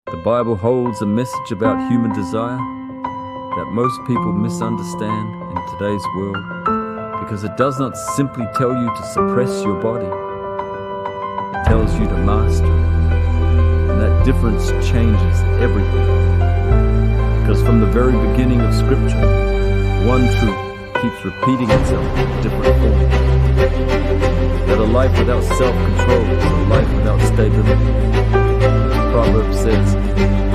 The Bible holds a message about human desire that most people misunderstand in today's world because it does not simply tell you to suppress your body. It tells you to master it. And that difference changes everything. Because from the very beginning of Scripture, one truth keeps repeating itself in different forms. That a life without self-control is a life without stability. Proverbs says,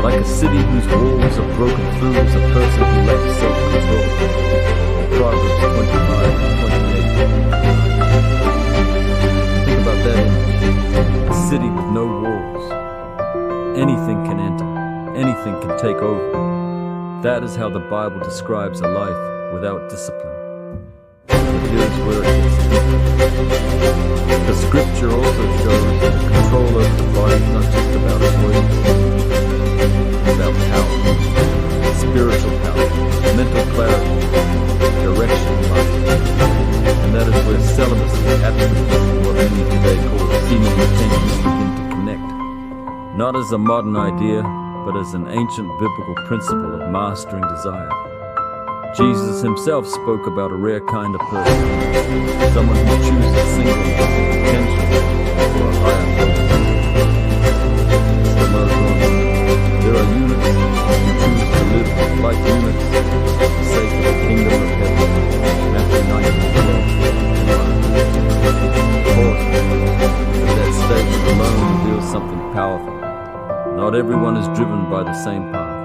like a city whose walls are broken through is a person who lacks self-control. Proverbs 25:28. Think about that image. A city with no walls. Anything can enter. Anything can take over. That is how the Bible describes a life without discipline. But here's where it gets deeper. The Scripture also shows that the control over the body is not just about avoidance. It's about power, spiritual power, mental clarity, direction in life. And that is where celibacy, abstinence, what many today call semen retention, begin to connect. Not as a modern idea, but as an ancient biblical principle of mastering desire. Jesus himself spoke about a rare kind of person, someone who chooses singleness and potential for a higher purpose. There are eunuchs who choose to live like eunuchs for the sake of the kingdom of heaven. Matthew 19:12. Of course, that statement alone reveals something powerful. Not everyone is driven by the same path.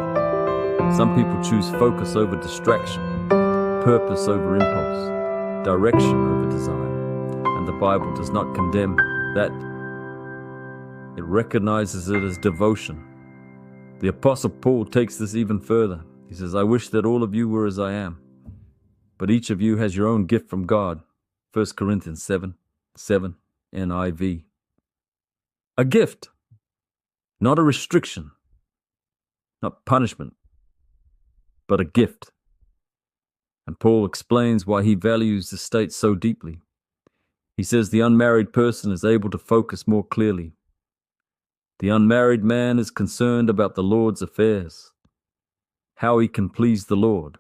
Some people choose focus over distraction, purpose over impulse, direction over desire. And the Bible does not condemn that. It recognizes it as devotion. The Apostle Paul takes this even further. He says, I wish that all of you were as I am, but each of you has your own gift from God. 1 Corinthians 7:7 NIV. A gift, not a restriction, not punishment, but a gift. And Paul explains why he values this state so deeply. He says the unmarried person is able to focus more clearly. The unmarried man is concerned about the Lord's affairs, how he can please the Lord.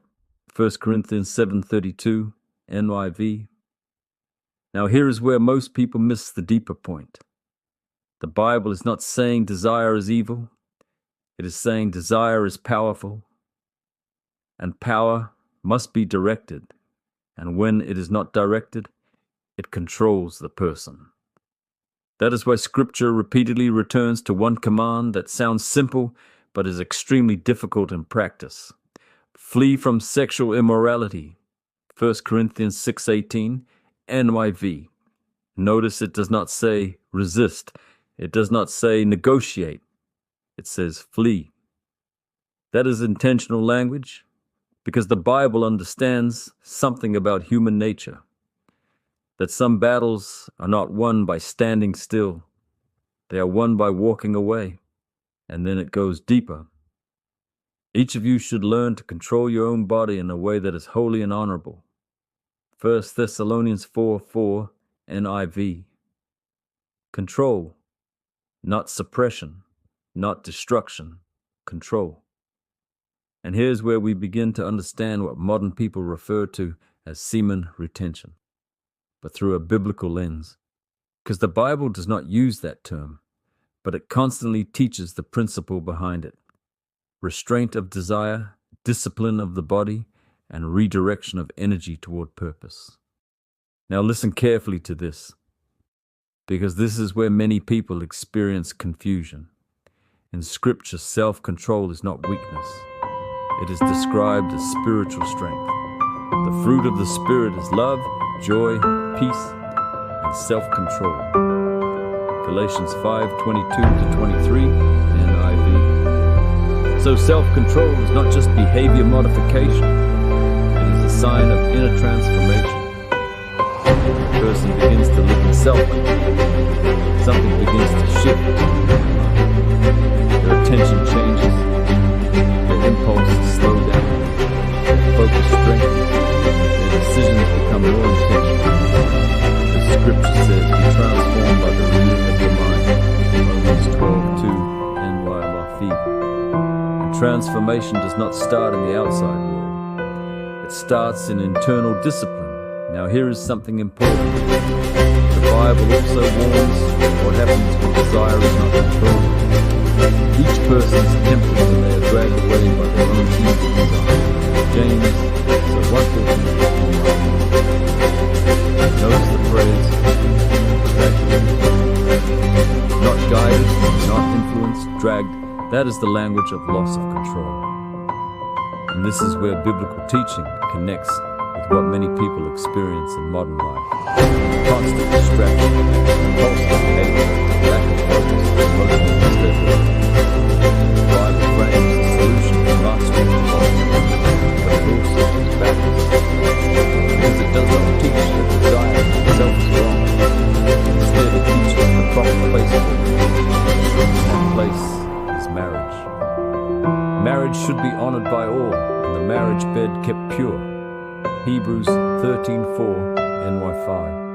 1 Corinthians 7:32 NIV. Now here is where most people miss the deeper point. The Bible is not saying desire is evil. It is saying desire is powerful. And power must be directed, and when it is not directed, it controls the person. That is why Scripture repeatedly returns to one command that sounds simple, but is extremely difficult in practice. Flee from sexual immorality. 1 Corinthians 6:18 NIV. Notice it does not say resist. It does not say negotiate. It says flee. That is intentional language, because the Bible understands something about human nature, that some battles are not won by standing still. They are won by walking away, and then it goes deeper. Each of you should learn to control your own body in a way that is holy and honorable. 1 Thessalonians 4:4 NIV. Control, not suppression, not destruction, control. And here's where we begin to understand what modern people refer to as semen retention, but through a biblical lens. Because the Bible does not use that term, but it constantly teaches the principle behind it. Restraint of desire, discipline of the body, and redirection of energy toward purpose. Now listen carefully to this, because this is where many people experience confusion. In Scripture, self-control is not weakness. It is described as spiritual strength. The fruit of the Spirit is love, joy, peace, and self-control. Galatians 5:22-23 NIV. So self-control is not just behavior modification. It is a sign of inner transformation. The person begins to live in self-control. Something begins to shift. Their attention changes. Their impulses slow down. Their focus strengthens. Their decisions become more intentional. The Scripture says, be transformed by the renewing of your mind. Romans 12:2 NYLRV. transformation does not start in the outside world. It starts in internal discipline. Now here is something important. The Bible also warns what happens when desire is not controlled. Each person is tempted when they are dragged away by their own evil desire. James says, what will you do? Notice the phrase, not guided, not influenced, dragged. That is the language of loss of control. And this is where biblical teaching connects with what many people experience in modern life. Constant distraction, impulsive behavior, lack of focus, emotional instability. The Bible frames the solution for mastering the problem, but it also is backwards. Because it does not teach that desire itself is wrong. Instead, it teaches the proper place for it. That place is marriage. Marriage should be honored by all, and the marriage bed kept pure. Hebrews 13:4 NY5.